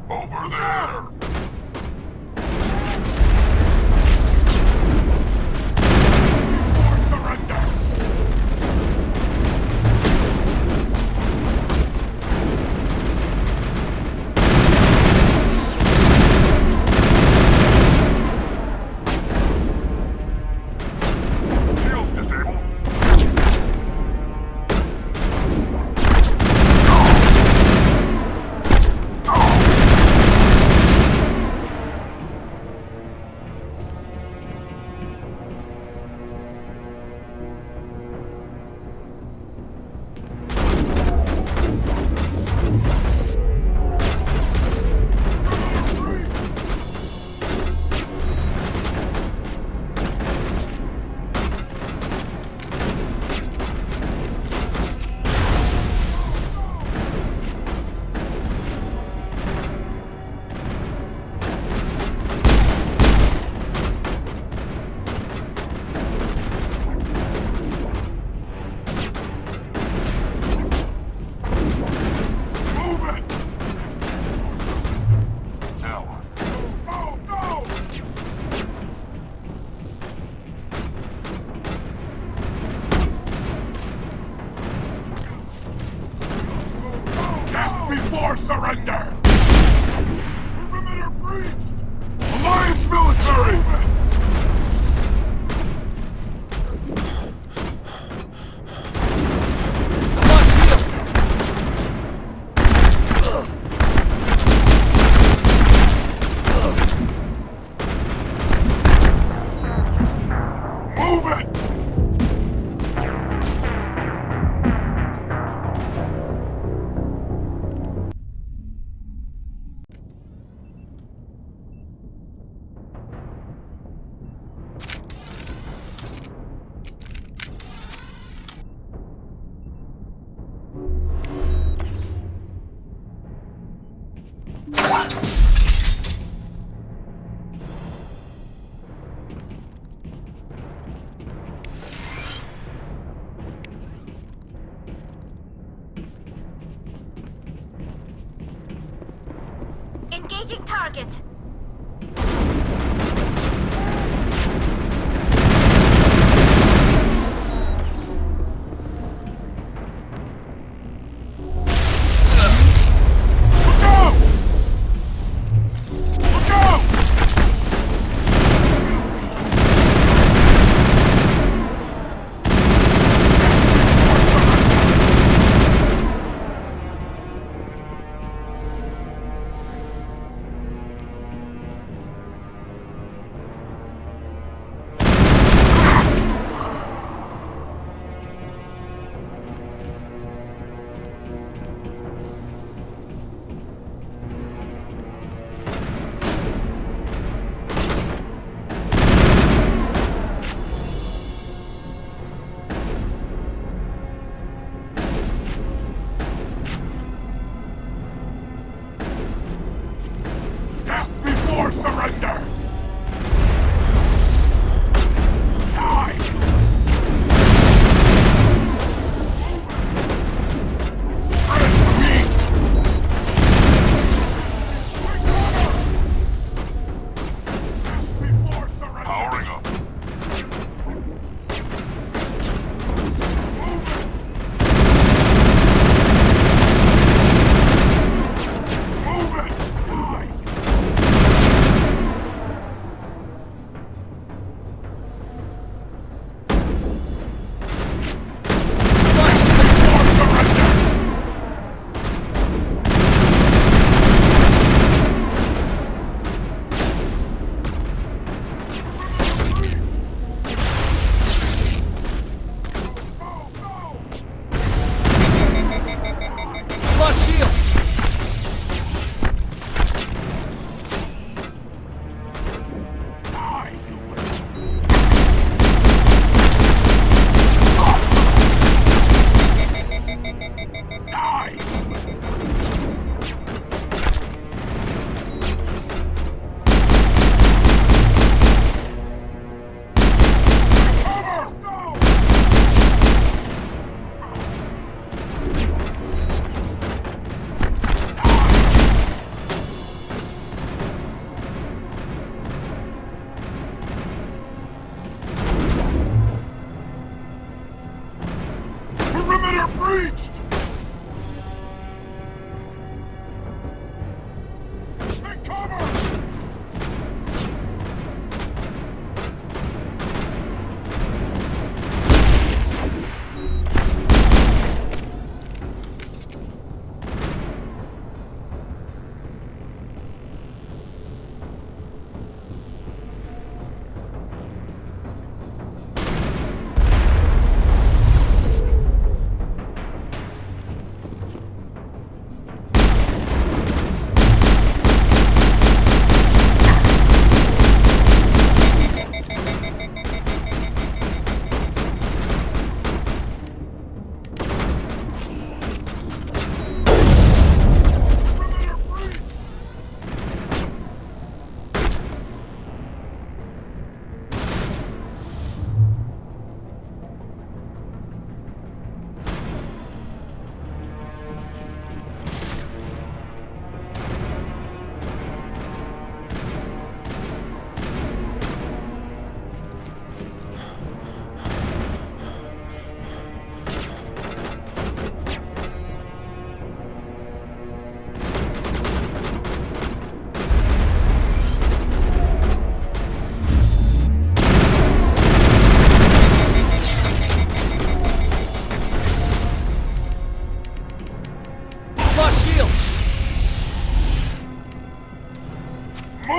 Over there! Before surrender! Perimeter breached! Alliance military! Move it! Engaging target.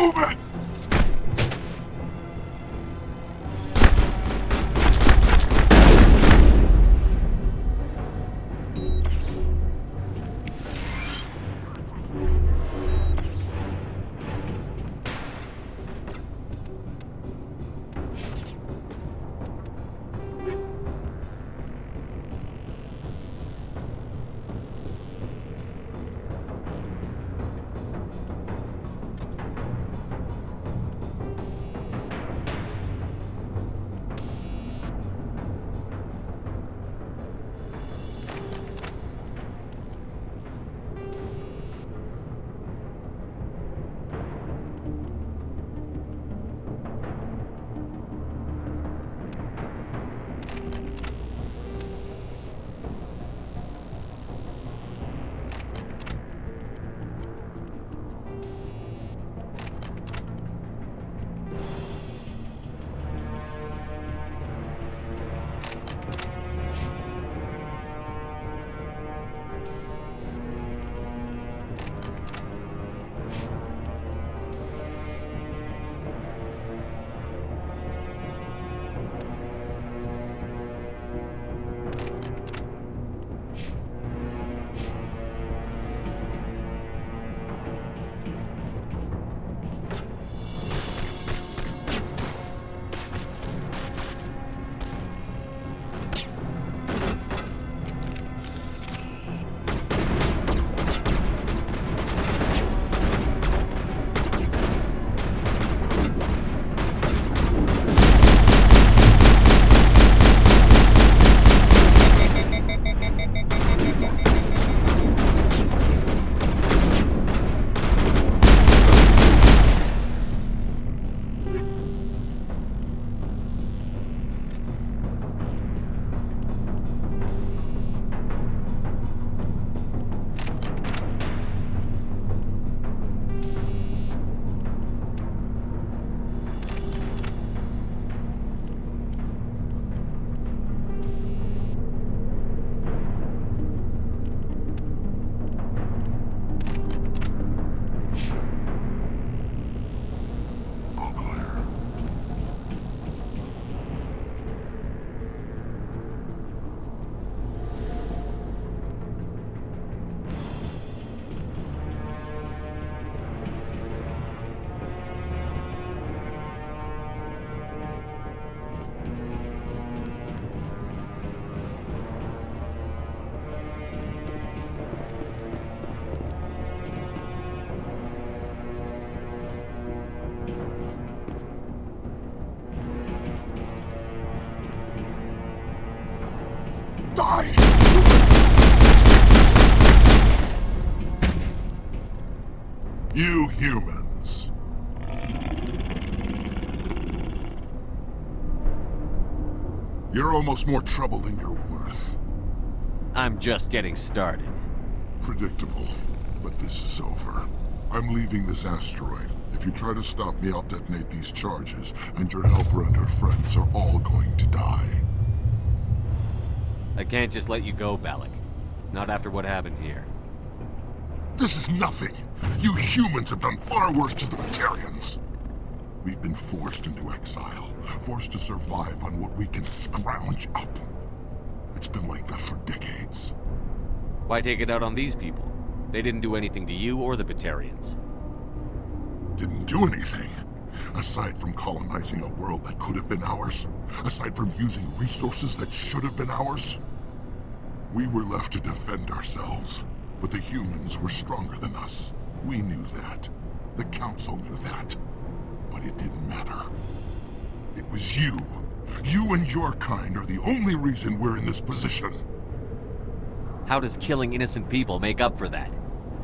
Move it! Die! You humans. You're almost more trouble than you're worth. I'm just getting started. Predictable, but this is over. I'm leaving this asteroid. If you try to stop me, I'll detonate these charges, and your helper and her friends are all going to die. I can't just let you go, Balak. Not after what happened here. This is nothing! You humans have done far worse to the Batarians! We've been forced into exile, forced to survive on what we can scrounge up. It's been like that for decades. Why take it out on these people? They didn't do anything to you or the Batarians. Didn't do anything. Aside from colonizing a world that could have been ours. Aside from using resources that should have been ours. We were left to defend ourselves. But the humans were stronger than us. We knew that. The Council knew that. But it didn't matter. It was you. You and your kind are the only reason we're in this position. How does killing innocent people make up for that?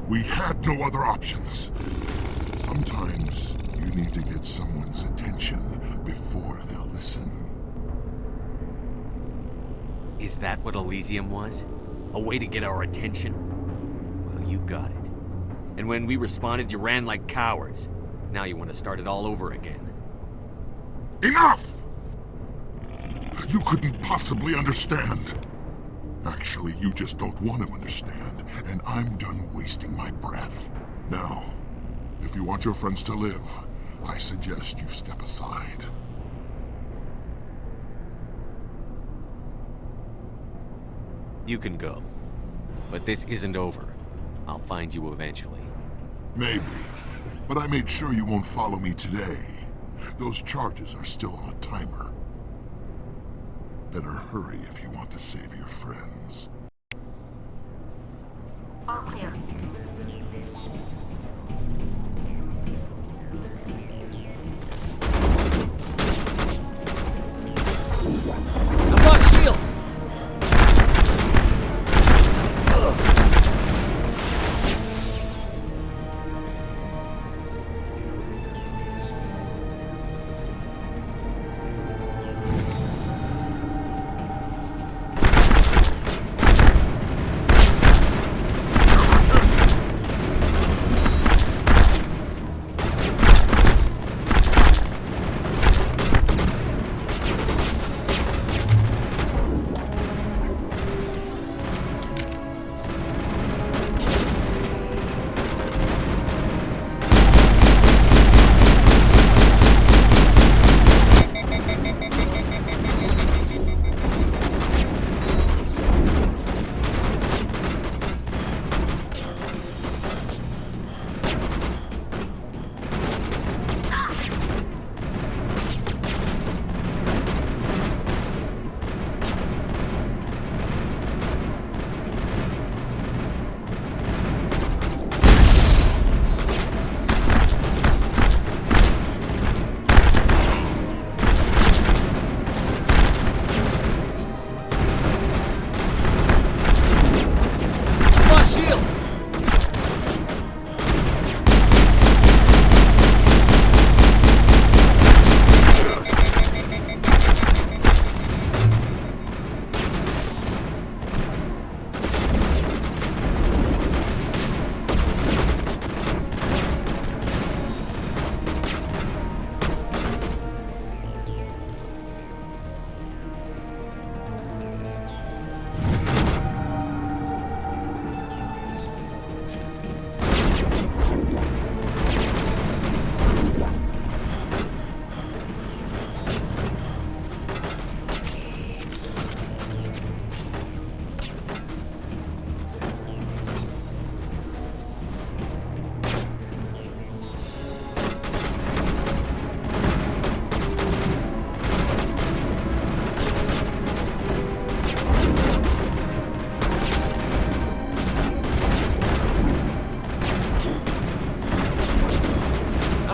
We had no other options. Sometimes you need to get someone's attention before they'll listen. Is that what Elysium was? A way to get our attention? Well, you got it. And when we responded, you ran like cowards. Now you want to start it all over again. Enough! You couldn't possibly understand. Actually, you just don't want to understand, and I'm done wasting my breath. Now, if you want your friends to live, I suggest you step aside. You can go. But this isn't over. I'll find you eventually. Maybe. But I made sure you won't follow me today. Those charges are still on a timer. Better hurry if you want to save your friends. All clear. I've lost shields!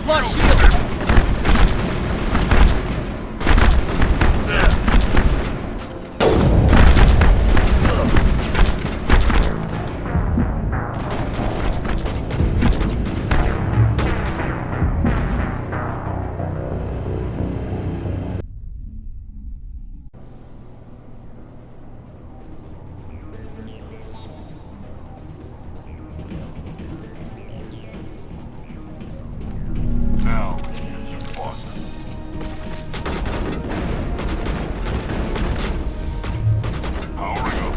Lost shield! Now, here's your fun. Powering up.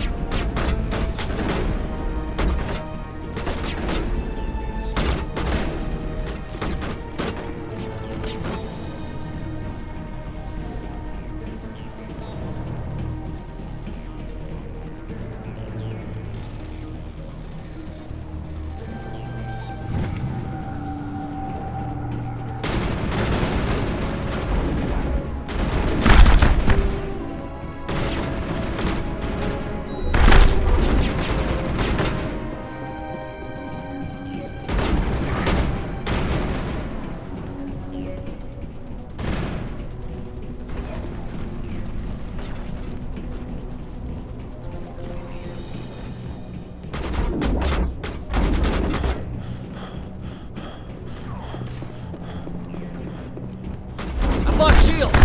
I've lost shields!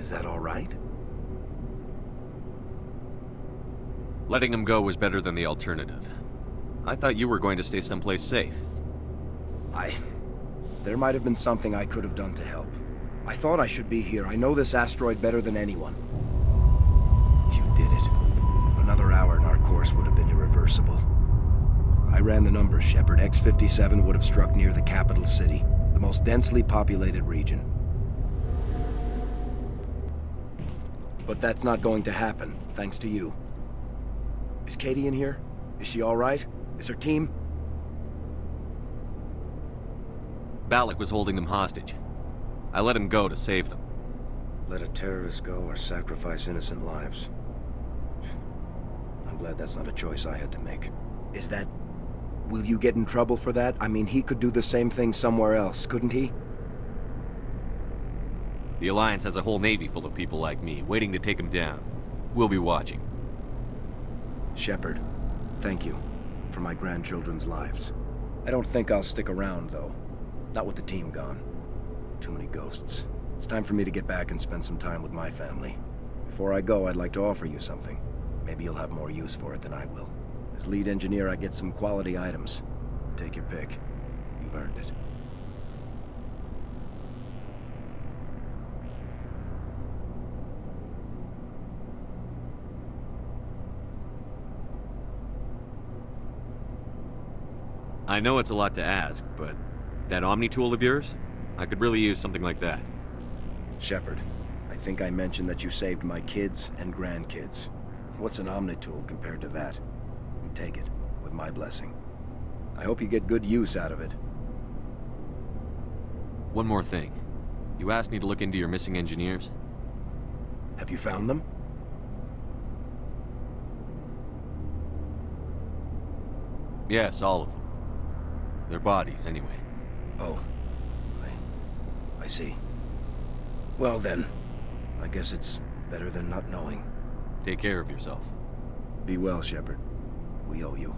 Is that all right? Letting him go was better than the alternative. I thought you were going to stay someplace safe. There might have been something I could have done to help. I thought I should be here. I know this asteroid better than anyone. You did it. Another hour and our course would have been irreversible. I ran the numbers, Shepard. X-57 would have struck near the capital city, the most densely populated region. But that's not going to happen, thanks to you. Is Katie in here? Is she all right? Is her team? Balak was holding them hostage. I let him go to save them. Let a terrorist go or sacrifice innocent lives. I'm glad that's not a choice I had to make. Is that... Will you get in trouble for that? I mean, he could do the same thing somewhere else, couldn't he? The Alliance has a whole navy full of people like me, waiting to take him down. We'll be watching. Shepard, thank you for my grandchildren's lives. I don't think I'll stick around, though. Not with the team gone. Too many ghosts. It's time for me to get back and spend some time with my family. Before I go, I'd like to offer you something. Maybe you'll have more use for it than I will. As lead engineer, I get some quality items. Take your pick. You've earned it. I know it's a lot to ask, but that Omni tool of yours? I could really use something like that. Shepard, I think I mentioned that you saved my kids and grandkids. What's an Omni tool compared to that? Take it, with my blessing. I hope you get good use out of it. One more thing. You asked me to look into your missing engineers? Have you found them? Yes, all of them. Their bodies, anyway. Oh. I see. Well then, I guess it's better than not knowing. Take care of yourself. Be well, Shepard. We owe you.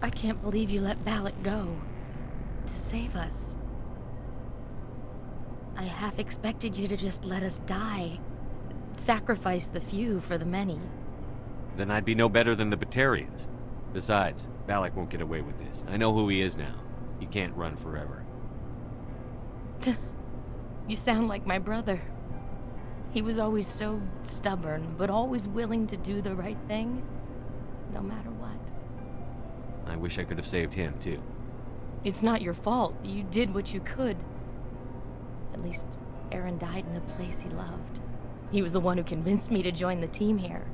I can't believe you let Balak go. To save us. I half expected you to just let us die. Sacrifice the few for the many. Then I'd be no better than the Batarians. Besides, Balak won't get away with this. I know who he is now. He can't run forever. You sound like my brother. He was always so stubborn, but always willing to do the right thing, no matter what. I wish I could have saved him, too. It's not your fault. You did what you could. At least, Aaron died in a place he loved. He was the one who convinced me to join the team here.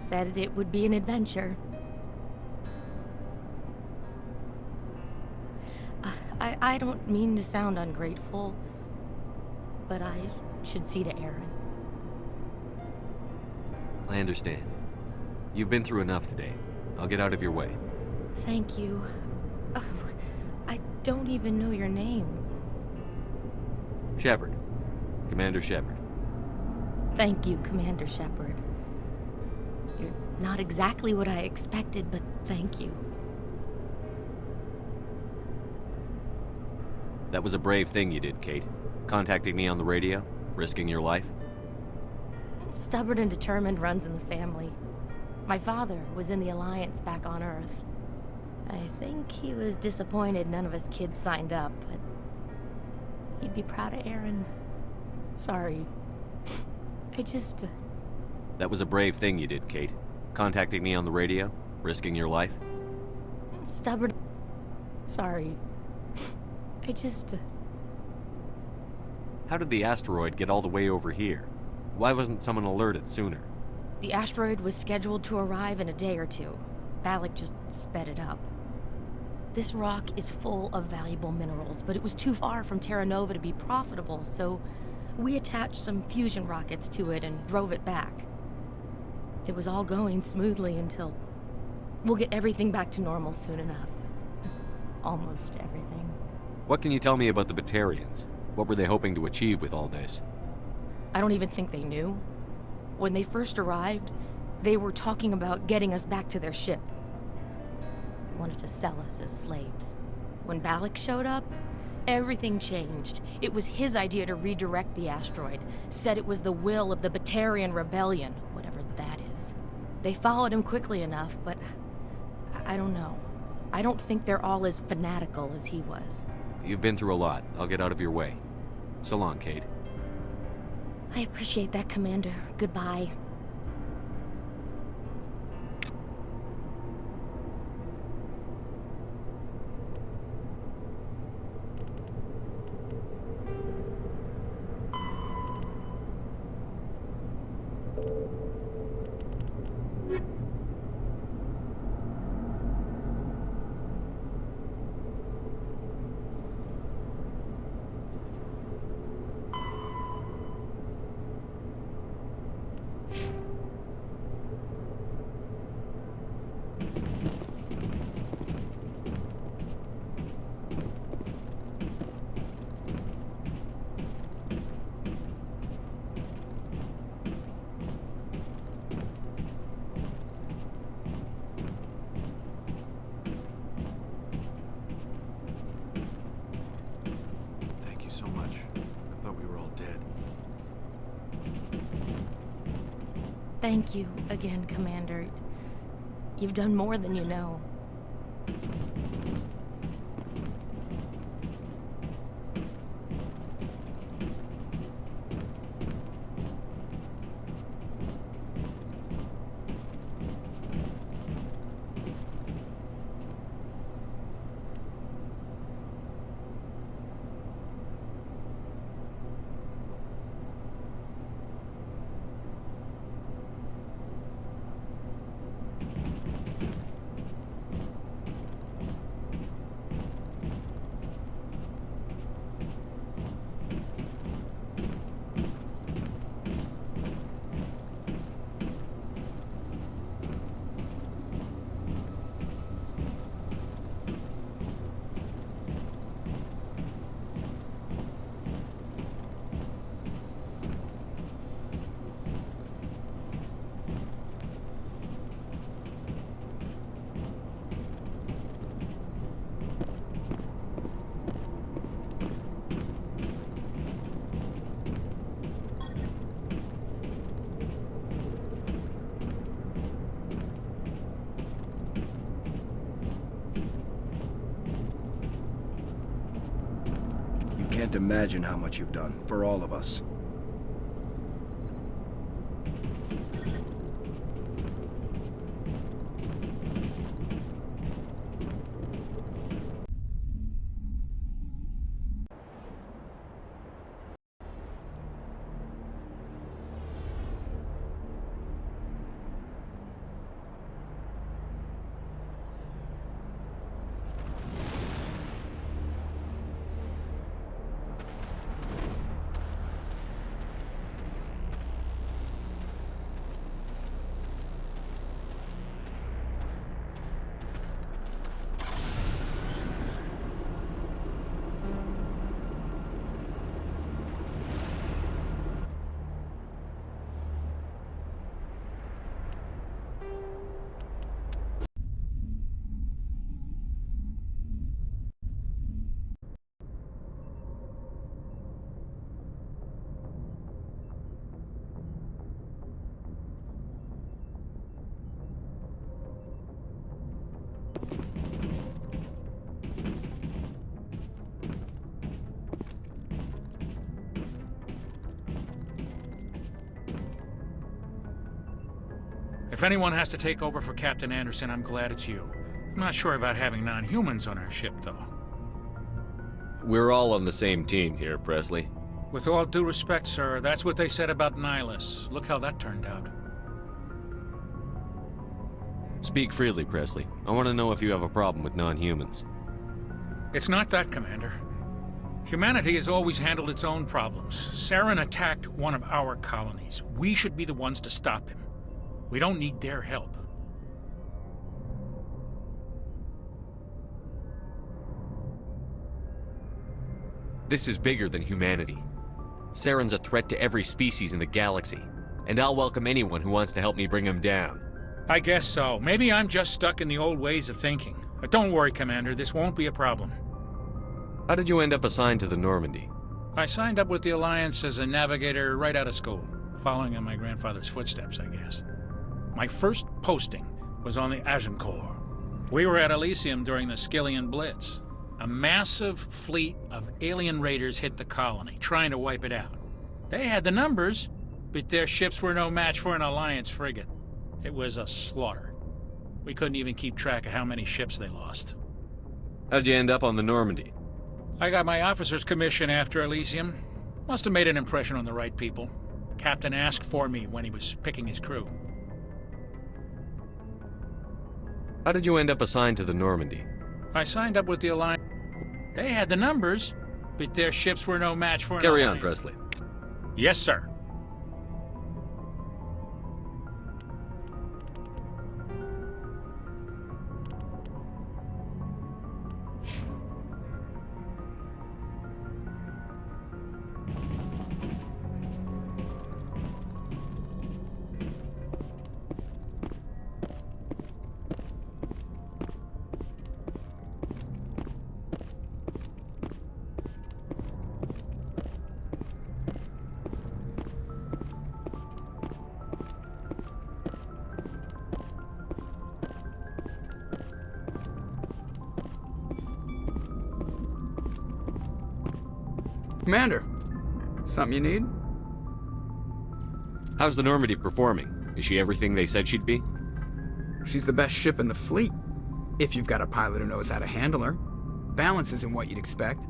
Said it would be an adventure. I don't mean to sound ungrateful, but I should see to Aaron. I understand. You've been through enough today. I'll get out of your way. Thank you. Oh, I don't even know your name. Shepard. Commander Shepard. Thank you, Commander Shepard. You're not exactly what I expected, but thank you. That was a brave thing you did, Kate. Contacting me on the radio, risking your life. Stubborn and determined runs in the family. My father was in the Alliance back on Earth. I think he was disappointed none of us kids signed up, but he'd be proud of Aaron. Sorry. That was a brave thing you did, Kate. Contacting me on the radio, risking your life. Stubborn. Sorry. How did the asteroid get all the way over here? Why wasn't someone alerted sooner? The asteroid was scheduled to arrive in a day or two. Balak just sped it up. This rock is full of valuable minerals, but it was too far from Terra Nova to be profitable, so we attached some fusion rockets to it and drove it back. It was all going smoothly until... We'll get everything back to normal soon enough. Almost everything. What can you tell me about the Batarians? What were they hoping to achieve with all this? I don't even think they knew. When they first arrived, they were talking about getting us back to their ship. They wanted to sell us as slaves. When Balak showed up, everything changed. It was his idea to redirect the asteroid. Said it was the will of the Batarian Rebellion, whatever that is. They followed him quickly enough, but I don't know. I don't think they're all as fanatical as he was. You've been through a lot. I'll get out of your way. So long, Kate. I appreciate that, Commander. Goodbye. Thank you so much. I thought we were all dead. Thank you again, Commander. You've done more than you know. can't imagine how much you've done, for all of us. If anyone has to take over for Captain Anderson, I'm glad it's you. I'm not sure about having non-humans on our ship, though. We're all on the same team here, Presley. With all due respect, sir, that's what they said about Nihilus. Look how that turned out. Speak freely, Presley. I want to know if you have a problem with non-humans. It's not that, Commander. Humanity has always handled its own problems. Saren attacked one of our colonies. We should be the ones to stop him. We don't need their help. This is bigger than humanity. Saren's a threat to every species in the galaxy, and I'll welcome anyone who wants to help me bring him down. I guess so. Maybe I'm just stuck in the old ways of thinking. But don't worry, Commander, this won't be a problem. How did you end up assigned to the Normandy? I signed up with the Alliance as a navigator right out of school, following in my grandfather's footsteps, I guess. My first posting was on the Agincourt. We were at Elysium during the Skillian Blitz. A massive fleet of alien raiders hit the colony, trying to wipe it out. They had the numbers, but their ships were no match for an Alliance frigate. It was a slaughter. We couldn't even keep track of how many ships they lost. How'd you end up on the Normandy? I got my officer's commission after Elysium. Must have made an impression on the right people. Captain asked for me when he was picking his crew. How did you end up assigned to the Normandy? I signed up with the Alliance. They had the numbers, but their ships were no match for an Carry on, Alliance. Presley. Yes, sir. Commander, something you need? How's the Normandy performing? Is she everything they said she'd be? She's the best ship in the fleet, if you've got a pilot who knows how to handle her. Balance isn't what you'd expect.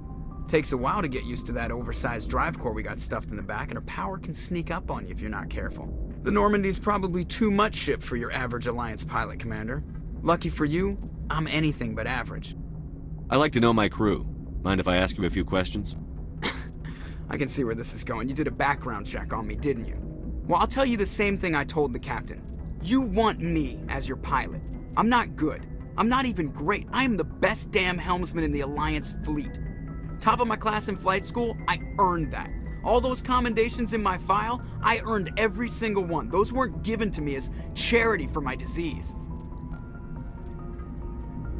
Takes a while to get used to that oversized drive core we got stuffed in the back, and her power can sneak up on you if you're not careful. The Normandy's probably too much ship for your average Alliance pilot, Commander. Lucky for you, I'm anything but average. I like to know my crew. Mind if I ask you a few questions? I can see where this is going. You did a background check on me, didn't you? Well, I'll tell you the same thing I told the captain. You want me as your pilot. I'm not good. I'm not even great. I am the best damn helmsman in the Alliance fleet. Top of my class in flight school, I earned that. All those commendations in my file, I earned every single one. Those weren't given to me as charity for my disease.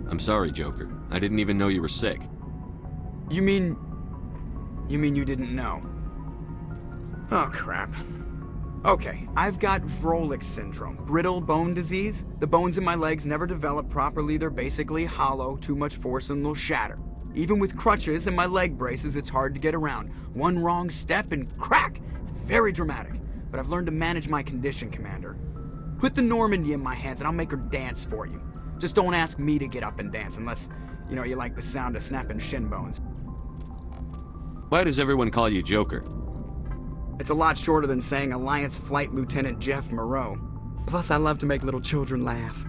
I'm sorry, Joker. I didn't even know you were sick. You mean you didn't know? Oh, crap. Okay, I've got Vrolik syndrome, brittle bone disease. The bones in my legs never develop properly. They're basically hollow, too much force and they'll shatter. Even with crutches and my leg braces, it's hard to get around. One wrong step and crack! It's very dramatic, but I've learned to manage my condition, Commander. Put the Normandy in my hands and I'll make her dance for you. Just don't ask me to get up and dance unless, you like the sound of snapping shin bones. Why does everyone call you Joker? It's a lot shorter than saying Alliance Flight Lieutenant Jeff Moreau. Plus, I love to make little children laugh.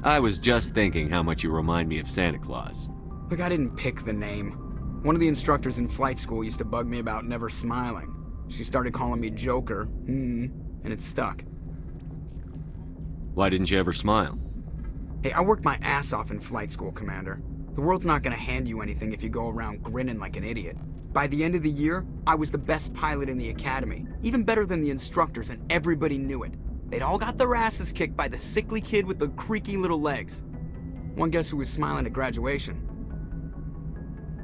I was just thinking how much you remind me of Santa Claus. Look, I didn't pick the name. One of the instructors in flight school used to bug me about never smiling. She started calling me Joker, and it stuck. Why didn't you ever smile? Hey, I worked my ass off in flight school, Commander. The world's not gonna hand you anything if you go around grinning like an idiot. By the end of the year, I was the best pilot in the academy, even better than the instructors, and everybody knew it. They'd all got their asses kicked by the sickly kid with the creaky little legs. One guess who was smiling at graduation?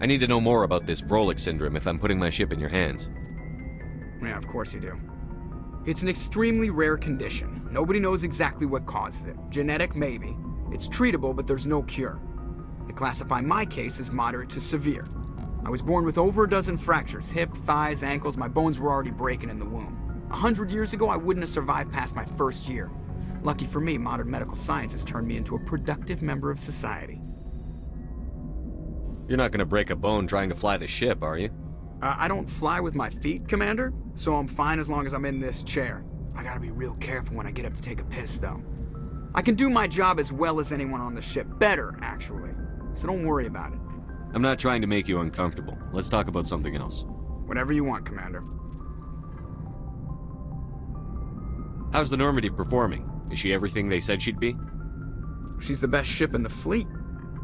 I need to know more about this Vrolik syndrome if I'm putting my ship in your hands. Yeah, of course you do. It's an extremely rare condition. Nobody knows exactly what causes it. Genetic, maybe. It's treatable, but there's no cure. They classify my case as moderate to severe. I was born with over a dozen fractures, hip, thighs, ankles. My bones were already breaking in the womb. 100 years ago, I wouldn't have survived past my first year. Lucky for me, modern medical science has turned me into a productive member of society. You're not gonna break a bone trying to fly the ship, are you? I don't fly with my feet, Commander, so I'm fine as long as I'm in this chair. I gotta be real careful when I get up to take a piss, though. I can do my job as well as anyone on the ship. Better, actually. So don't worry about it. I'm not trying to make you uncomfortable. Let's talk about something else. Whatever you want, Commander. How's the Normandy performing? Is she everything they said she'd be? She's the best ship in the fleet.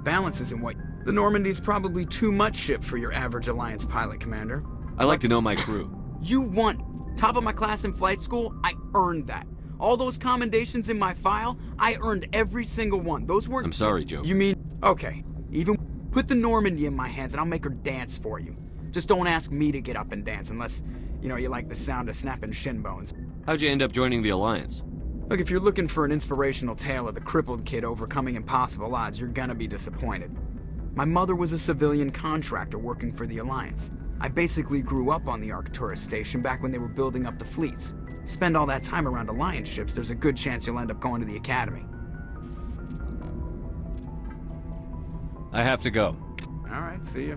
Balance isn't what... The Normandy's probably too much ship for your average Alliance pilot, Commander. I like to know my crew. You want top of my class in flight school? I earned that. All those commendations in my file, I earned every single one. Those weren't... I'm sorry, Joe. You mean... Okay. Even put the Normandy in my hands and I'll make her dance for you. Just don't ask me to get up and dance unless, you like the sound of snapping shin bones. How'd you end up joining the Alliance? Look, if you're looking for an inspirational tale of the crippled kid overcoming impossible odds, you're gonna be disappointed. My mother was a civilian contractor working for the Alliance. I basically grew up on the Arcturus station back when they were building up the fleets. Spend all that time around Alliance ships, there's a good chance you'll end up going to the Academy. I have to go. All right, see ya.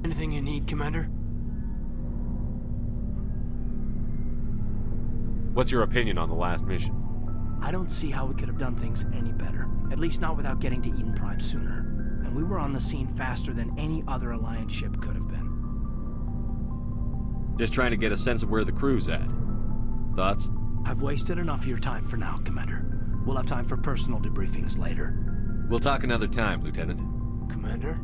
Anything you need, Commander? What's your opinion on the last mission? I don't see how we could have done things any better. At least not without getting to Eden Prime sooner. And we were on the scene faster than any other Alliance ship could have been. Just trying to get a sense of where the crew's at. Thoughts? I've wasted enough of your time for now, Commander. We'll have time for personal debriefings later. We'll talk another time, Lieutenant. Commander?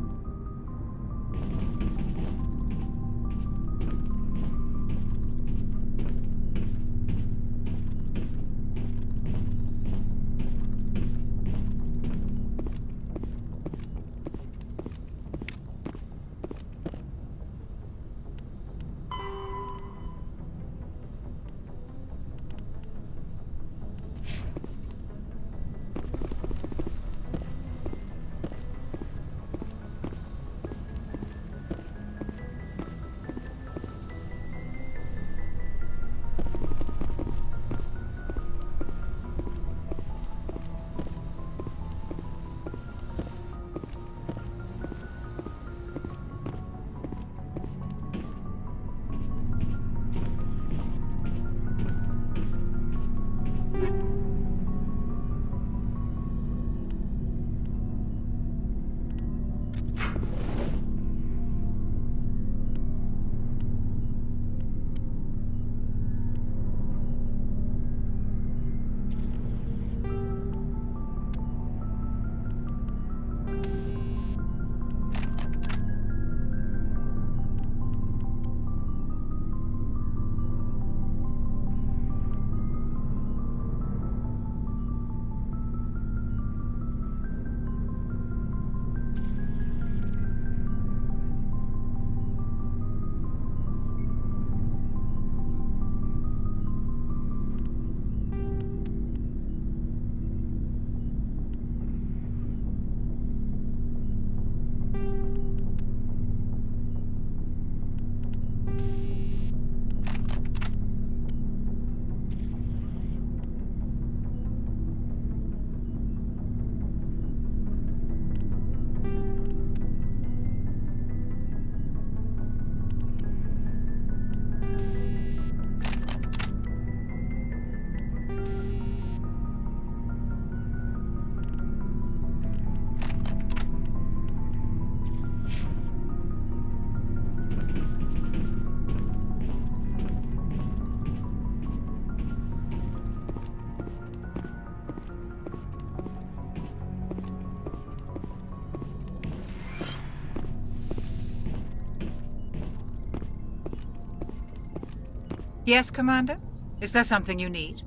Yes, Commander? Is there something you need?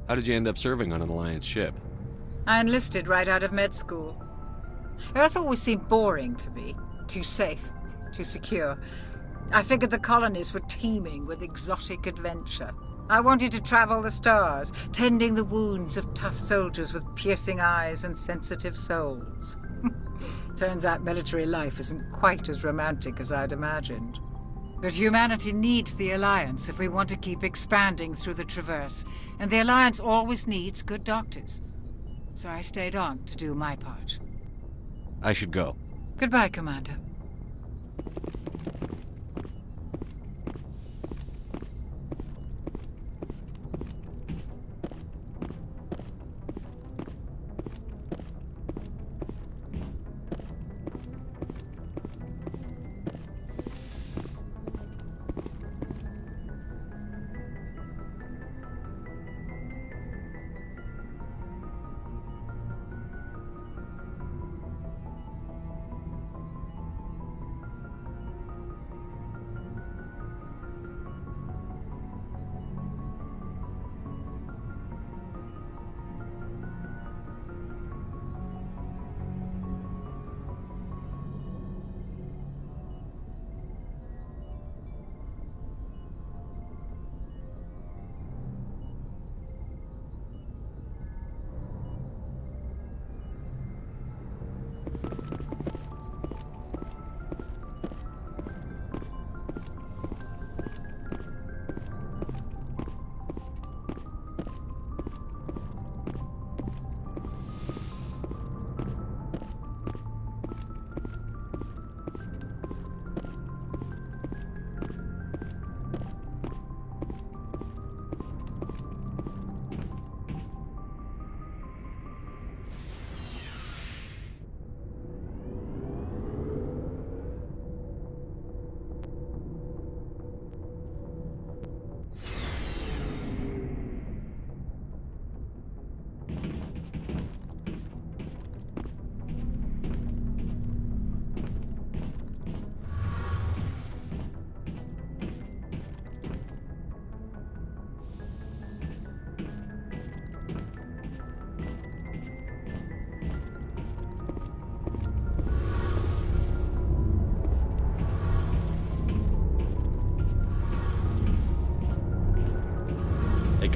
How did you end up serving on an Alliance ship? I enlisted right out of med school. Earth always seemed boring to me. Too safe, too secure. I figured the colonies were teeming with exotic adventure. I wanted to travel the stars, tending the wounds of tough soldiers with piercing eyes and sensitive souls. Turns out military life isn't quite as romantic as I'd imagined. But humanity needs the Alliance if we want to keep expanding through the Traverse, and the Alliance always needs good doctors. So I stayed on to do my part. I should go. Goodbye, Commander.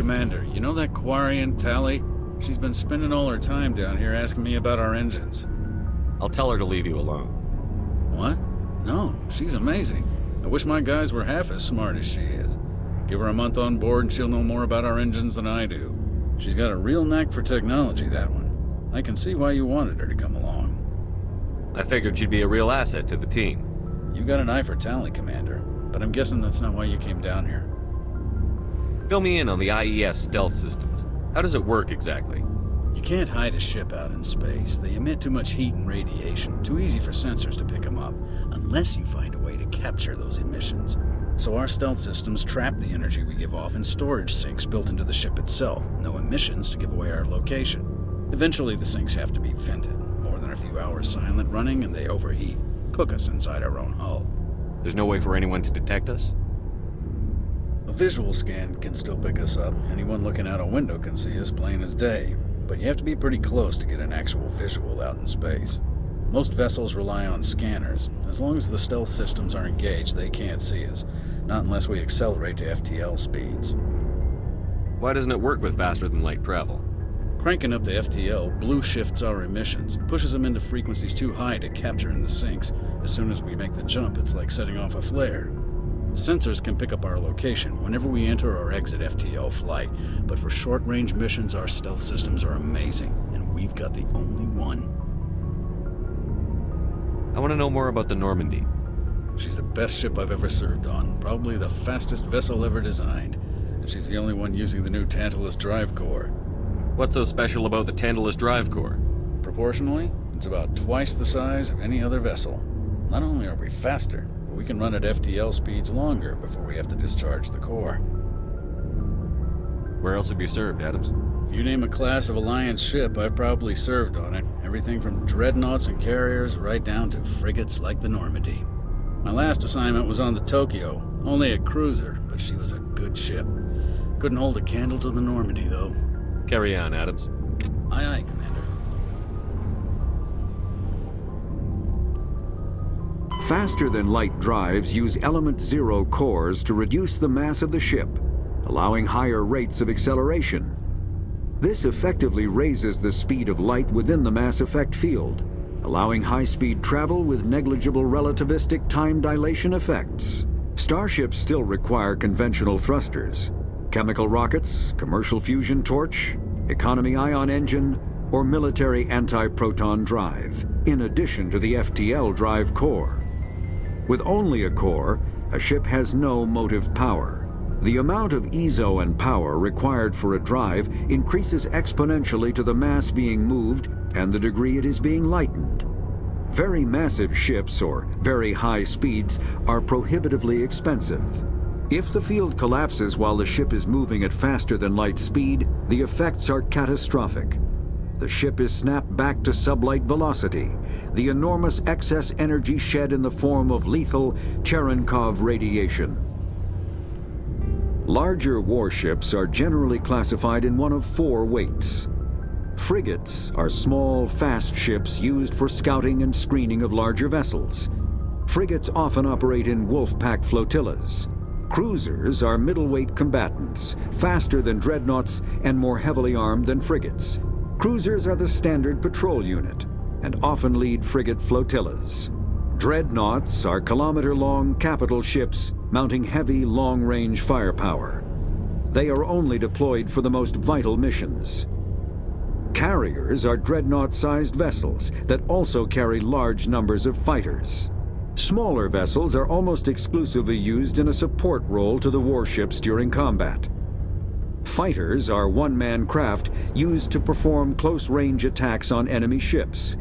Commander, you know that Quarian, Tali? She's been spending all her time down here asking me about our engines. I'll tell her to leave you alone. What? No, she's amazing. I wish my guys were half as smart as she is. Give her a month on board and she'll know more about our engines than I do. She's got a real knack for technology, that one. I can see why you wanted her to come along. I figured she'd be a real asset to the team. You got an eye for Tali, Commander, but I'm guessing that's not why you came down here. Fill me in on the IES stealth systems. How does it work exactly? You can't hide a ship out in space. They emit too much heat and radiation. Too easy for sensors to pick them up, unless you find a way to capture those emissions. So our stealth systems trap the energy we give off in storage sinks built into the ship itself. No emissions to give away our location. Eventually the sinks have to be vented. More than a few hours silent running and they overheat. Cook us inside our own hull. There's no way for anyone to detect us? A visual scan can still pick us up. Anyone looking out a window can see us plain as day. But you have to be pretty close to get an actual visual out in space. Most vessels rely on scanners. As long as the stealth systems are engaged, they can't see us. Not unless we accelerate to FTL speeds. Why doesn't it work with faster-than-light travel? Cranking up to FTL blue shifts our emissions, pushes them into frequencies too high to capture in the sinks. As soon as we make the jump, it's like setting off a flare. Sensors can pick up our location whenever we enter or exit FTL flight, but for short-range missions, our stealth systems are amazing, and we've got the only one. I want to know more about the Normandy. She's the best ship I've ever served on, probably the fastest vessel ever designed, and she's the only one using the new Tantalus drive core. What's so special about the Tantalus drive core? Proportionally, it's about twice the size of any other vessel. Not only are we faster, but we can run at FTL speeds longer before we have to discharge the core. Where else have you served, Adams? If you name a class of Alliance ship, I've probably served on it. Everything from dreadnoughts and carriers right down to frigates like the Normandy. My last assignment was on the Tokyo, only a cruiser, but she was a good ship. Couldn't hold a candle to the Normandy, though. Carry on, Adams. Aye, aye, Commander. Faster-than-light drives use element zero cores to reduce the mass of the ship, allowing higher rates of acceleration. This effectively raises the speed of light within the mass effect field, allowing high-speed travel with negligible relativistic time dilation effects. Starships still require conventional thrusters, chemical rockets, commercial fusion torch, economy ion engine, or military anti-proton drive, in addition to the FTL drive core. With only a core, a ship has no motive power. The amount of ESO and power required for a drive increases exponentially to the mass being moved and the degree it is being lightened. Very massive ships or very high speeds are prohibitively expensive. If the field collapses while the ship is moving at faster than light speed, the effects are catastrophic. The ship is snapped back to sublight velocity, the enormous excess energy shed in the form of lethal Cherenkov radiation. Larger warships are generally classified in one of four weights. Frigates are small, fast ships used for scouting and screening of larger vessels. Frigates often operate in wolf-pack flotillas. Cruisers are middleweight combatants, faster than dreadnoughts and more heavily armed than frigates. Cruisers are the standard patrol unit and often lead frigate flotillas. Dreadnoughts are kilometer-long capital ships mounting heavy, long-range firepower. They are only deployed for the most vital missions. Carriers are dreadnought-sized vessels that also carry large numbers of fighters. Smaller vessels are almost exclusively used in a support role to the warships during combat. Fighters are one-man craft used to perform close-range attacks on enemy ships.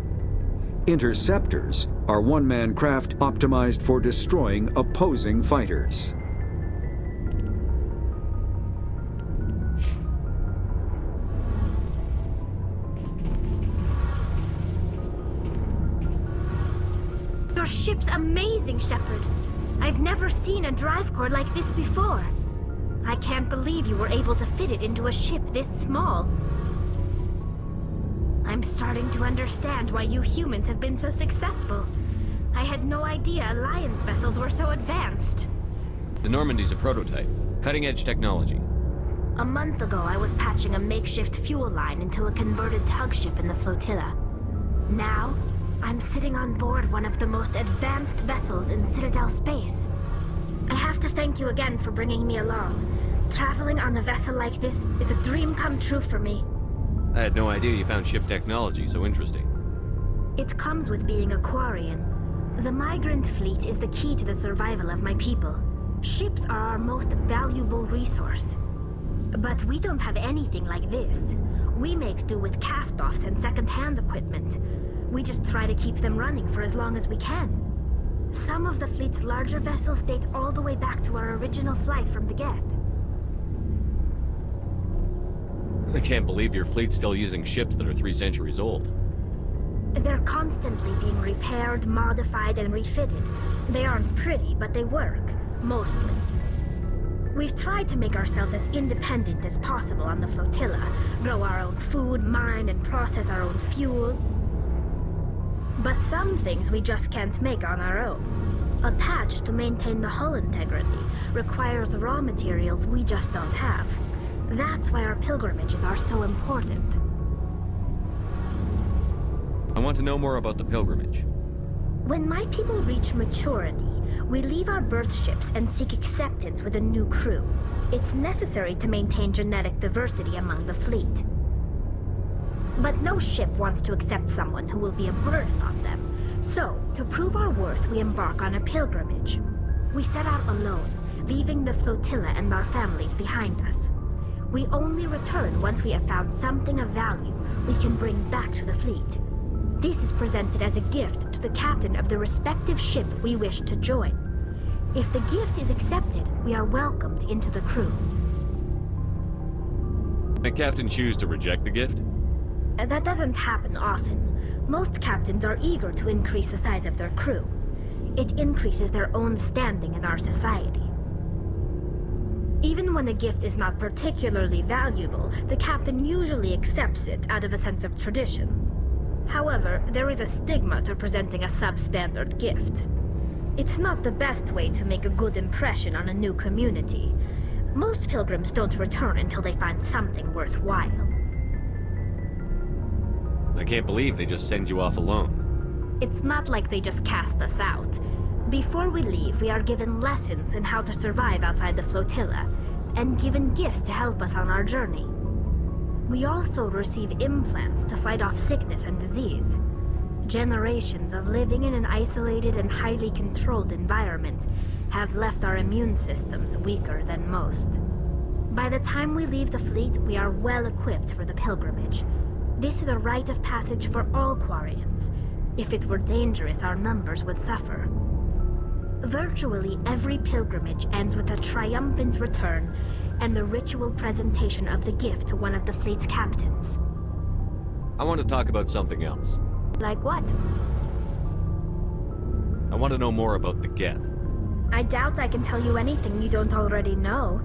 Interceptors are one-man craft optimized for destroying opposing fighters. Your ship's amazing, Shepard. I've never seen a drive core like this before. I can't believe you were able to fit it into a ship this small. I'm starting to understand why you humans have been so successful. I had no idea Alliance vessels were so advanced. The Normandy's a prototype. Cutting-edge technology. A month ago, I was patching a makeshift fuel line into a converted tug ship in the flotilla. Now, I'm sitting on board one of the most advanced vessels in Citadel space. I have to thank you again for bringing me along. Traveling on a vessel like this is a dream come true for me. I had no idea you found ship technology so interesting. It comes with being a Quarian. The migrant fleet is the key to the survival of my people. Ships are our most valuable resource. But we don't have anything like this. We make do with cast-offs and second-hand equipment. We just try to keep them running for as long as we can. Some of the fleet's larger vessels date all the way back to our original flight from the Geth. I can't believe your fleet's still using ships that are 3 centuries old. They're constantly being repaired, modified, and refitted. They aren't pretty, but they work. Mostly. We've tried to make ourselves as independent as possible on the flotilla. Grow our own food, mine, and process our own fuel. But some things we just can't make on our own. A patch to maintain the hull integrity requires raw materials we just don't have. That's why our pilgrimages are so important. I want to know more about the pilgrimage. When my people reach maturity, we leave our birth ships and seek acceptance with a new crew. It's necessary to maintain genetic diversity among the fleet. But no ship wants to accept someone who will be a burden on them. So, to prove our worth, we embark on a pilgrimage. We set out alone, leaving the flotilla and our families behind us. We only return once we have found something of value we can bring back to the fleet. This is presented as a gift to the captain of the respective ship we wish to join. If the gift is accepted, we are welcomed into the crew. Can a captain choose to reject the gift? That doesn't happen often. Most captains are eager to increase the size of their crew. It increases their own standing in our society. Even when a gift is not particularly valuable, the captain usually accepts it out of a sense of tradition. However, there is a stigma to presenting a substandard gift. It's not the best way to make a good impression on a new community. Most pilgrims don't return until they find something worthwhile. I can't believe they just send you off alone. It's not like they just cast us out. Before we leave, we are given lessons in how to survive outside the flotilla, and given gifts to help us on our journey. We also receive implants to fight off sickness and disease. Generations of living in an isolated and highly controlled environment have left our immune systems weaker than most. By the time we leave the fleet, we are well equipped for the pilgrimage. This is a rite of passage for all Quarians. If it were dangerous, our numbers would suffer. Virtually every pilgrimage ends with a triumphant return and the ritual presentation of the gift to one of the fleet's captains. I want to talk about something else. Like what? I want to know more about the Geth. I doubt I can tell you anything you don't already know.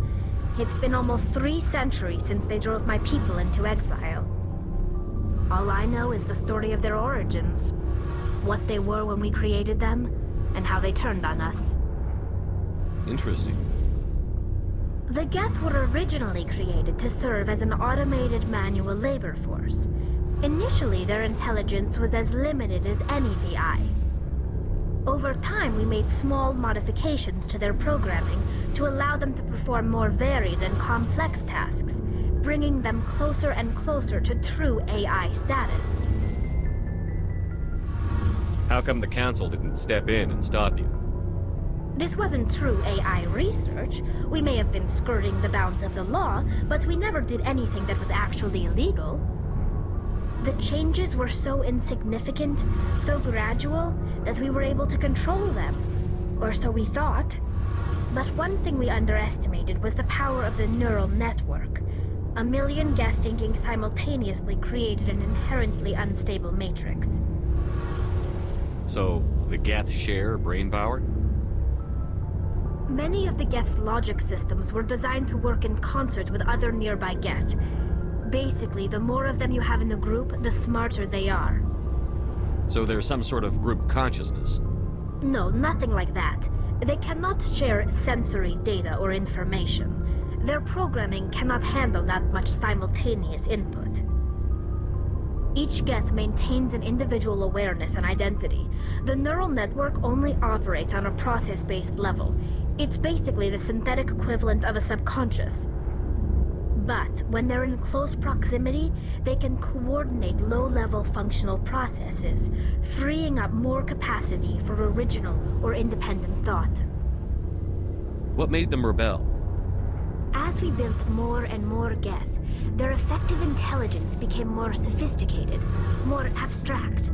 It's been almost 3 centuries since they drove my people into exile. All I know is the story of their origins, what they were when we created them, and how they turned on us. Interesting. The Geth were originally created to serve as an automated manual labor force. Initially, their intelligence was as limited as any VI. Over time, we made small modifications to their programming to allow them to perform more varied and complex tasks, bringing them closer and closer to true AI status. How come the Council didn't step in and stop you? This wasn't true AI research. We may have been skirting the bounds of the law, but we never did anything that was actually illegal. The changes were so insignificant, so gradual, that we were able to control them. Or so we thought. But one thing we underestimated was the power of the neural network. 1 million Geth thinking simultaneously created an inherently unstable matrix. So, the Geth share brain power? Many of the Geth's logic systems were designed to work in concert with other nearby Geth. Basically, the more of them you have in the group, the smarter they are. So there's some sort of group consciousness? No, nothing like that. They cannot share sensory data or information. Their programming cannot handle that much simultaneous input. Each Geth maintains an individual awareness and identity. The neural network only operates on a process-based level. It's basically the synthetic equivalent of a subconscious. But when they're in close proximity, they can coordinate low-level functional processes, freeing up more capacity for original or independent thought. What made them rebel? As we built more and more Geth, their effective intelligence became more sophisticated, more abstract.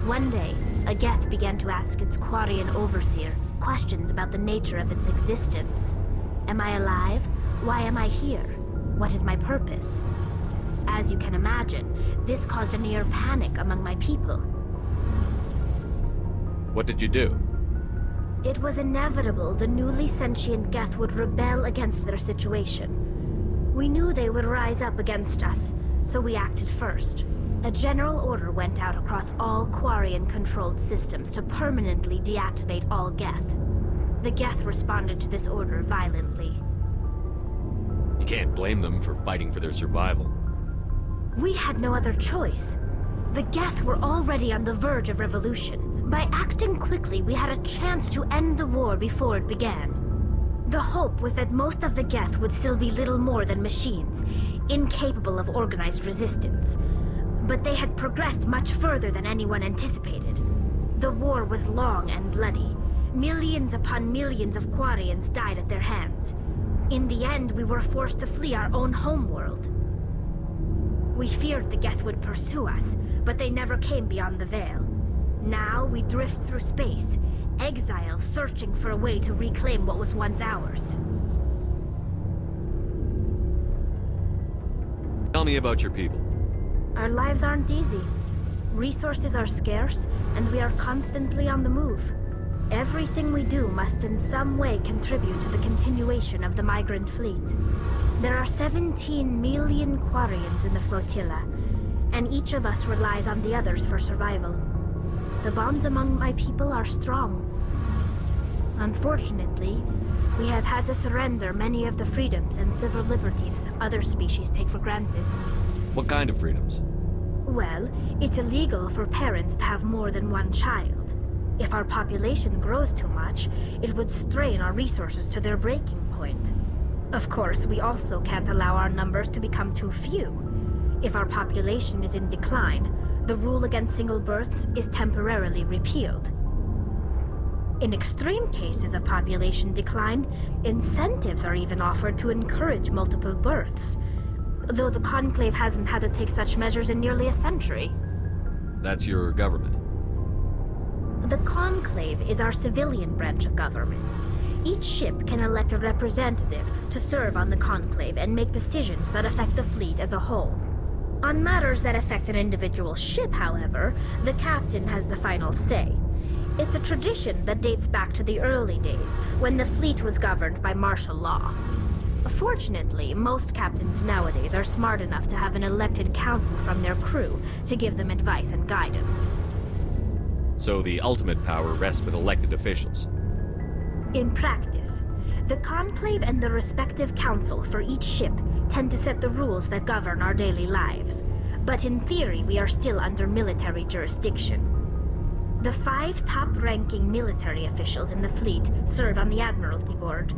One day, a Geth began to ask its Quarian overseer questions about the nature of its existence. Am I alive? Why am I here? What is my purpose? As you can imagine, this caused a near panic among my people. What did you do? It was inevitable the newly sentient Geth would rebel against their situation. We knew they would rise up against us, so we acted first. A general order went out across all Quarian-controlled systems to permanently deactivate all Geth. The Geth responded to this order violently. You can't blame them for fighting for their survival. We had no other choice. The Geth were already on the verge of revolution. By acting quickly, we had a chance to end the war before it began. The hope was that most of the Geth would still be little more than machines, incapable of organized resistance. But they had progressed much further than anyone anticipated. The war was long and bloody. Millions upon millions of Quarians died at their hands. In the end, we were forced to flee our own homeworld. We feared the Geth would pursue us, but they never came beyond the Veil. Now we drift through space, exile searching for a way to reclaim what was once ours. Tell me about your people. Our lives aren't easy. Resources are scarce, and we are constantly on the move. Everything we do must in some way contribute to the continuation of the migrant fleet. There are 17 million Quarians in the flotilla, and each of us relies on the others for survival. The bonds among my people are strong. Unfortunately, we have had to surrender many of the freedoms and civil liberties other species take for granted. What kind of freedoms? Well, it's illegal for parents to have more than one child. If our population grows too much, it would strain our resources to their breaking point. Of course, we also can't allow our numbers to become too few. If our population is in decline, the rule against single births is temporarily repealed. In extreme cases of population decline, incentives are even offered to encourage multiple births, though the Conclave hasn't had to take such measures in nearly a century. That's your government. The Conclave is our civilian branch of government. Each ship can elect a representative to serve on the Conclave and make decisions that affect the fleet as a whole. On matters that affect an individual ship, however, the captain has the final say. It's a tradition that dates back to the early days, when the fleet was governed by martial law. Fortunately, most captains nowadays are smart enough to have an elected council from their crew to give them advice and guidance. So the ultimate power rests with elected officials. In practice, the Conclave and the respective council for each ship tend to set the rules that govern our daily lives. But in theory, we are still under military jurisdiction. The 5 top-ranking military officials in the fleet serve on the Admiralty Board.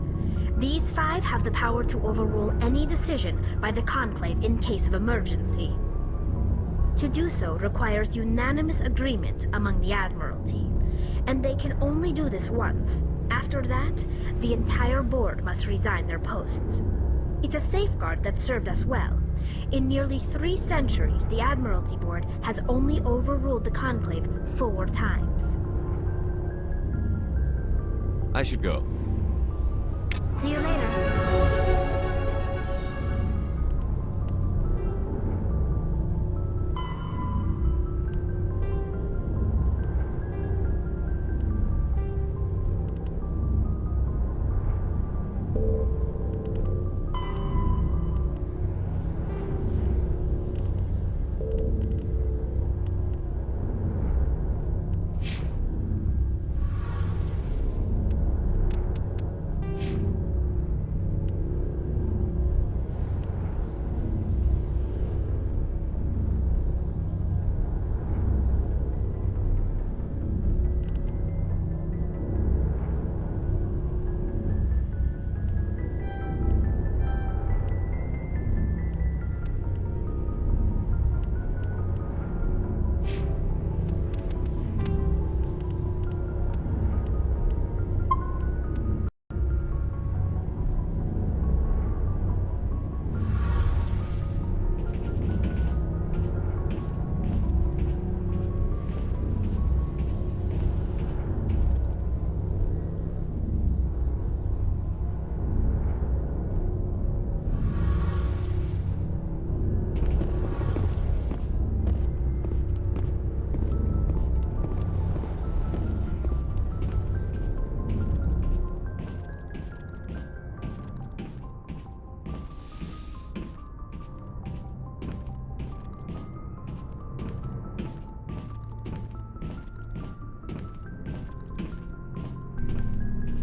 These 5 have the power to overrule any decision by the Conclave in case of emergency. To do so requires unanimous agreement among the Admiralty, and they can only do this once. After that, the entire board must resign their posts. It's a safeguard that served us well. In nearly 3 centuries, the Admiralty Board has only overruled the Conclave 4 times. I should go. See you later.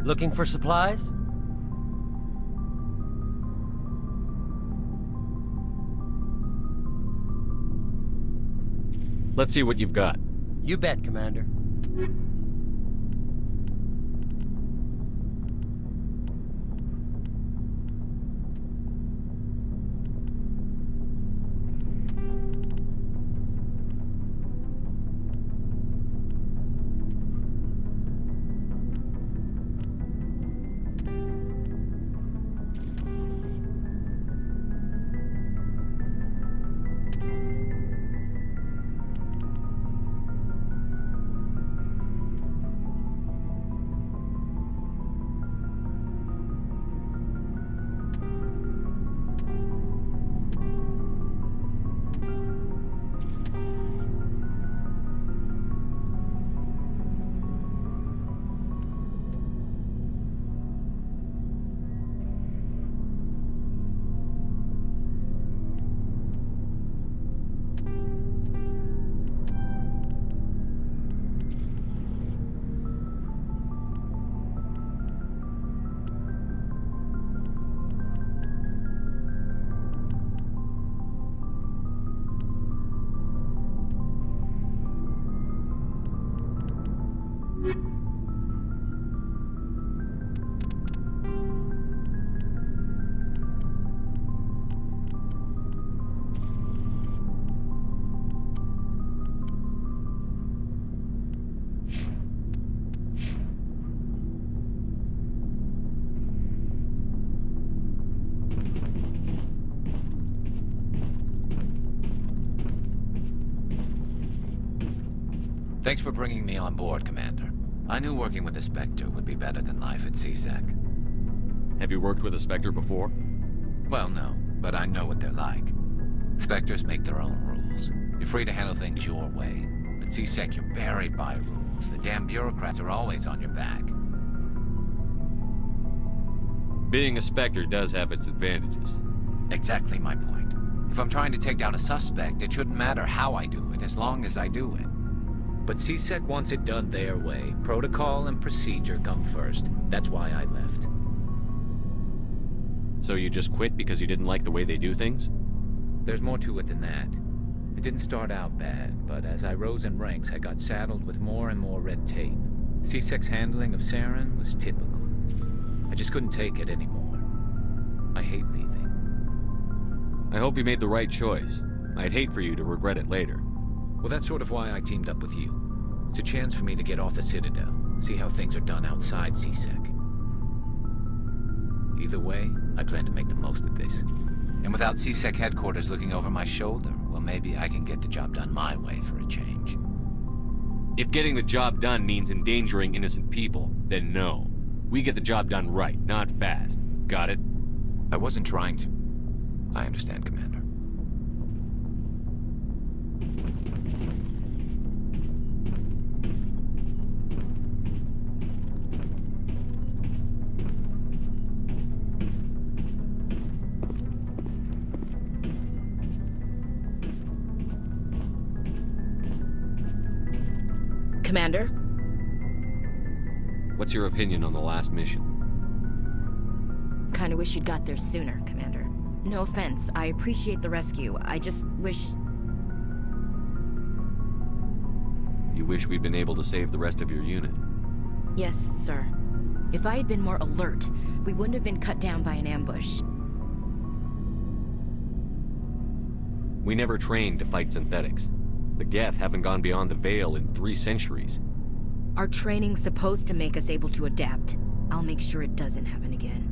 Looking for supplies? Let's see what you've got. You bet, Commander. Thanks for bringing me on board, Commander. I knew working with a Spectre would be better than life at CSEC. Have you worked with a Spectre before? Well, no, but I know what they're like. Spectres make their own rules. You're free to handle things your way. At CSEC, you're buried by rules. The damn bureaucrats are always on your back. Being a Spectre does have its advantages. Exactly my point. If I'm trying to take down a suspect, it shouldn't matter how I do it, as long as I do it. But CSEC wants it done their way. Protocol and procedure come first. That's why I left. So you just quit because you didn't like the way they do things? There's more to it than that. It didn't start out bad, but as I rose in ranks, I got saddled with more and more red tape. CSEC's handling of Saren was typical. I just couldn't take it anymore. I hate leaving. I hope you made the right choice. I'd hate for you to regret it later. Well, that's sort of why I teamed up with you. It's a chance for me to get off the Citadel, see how things are done outside CSEC. Either way, I plan to make the most of this. And without CSEC headquarters looking over my shoulder, well, maybe I can get the job done my way for a change. If getting the job done means endangering innocent people, then no. We get the job done right, not fast. Got it? I wasn't trying to. I understand, Commander. Commander? What's your opinion on the last mission? Kinda wish you'd got there sooner, Commander. No offense, I appreciate the rescue. I just wish... You wish we'd been able to save the rest of your unit? Yes, sir. If I had been more alert, we wouldn't have been cut down by an ambush. We never trained to fight synthetics. The Geth haven't gone beyond the Veil in 3 centuries. Our training's supposed to make us able to adapt. I'll make sure it doesn't happen again.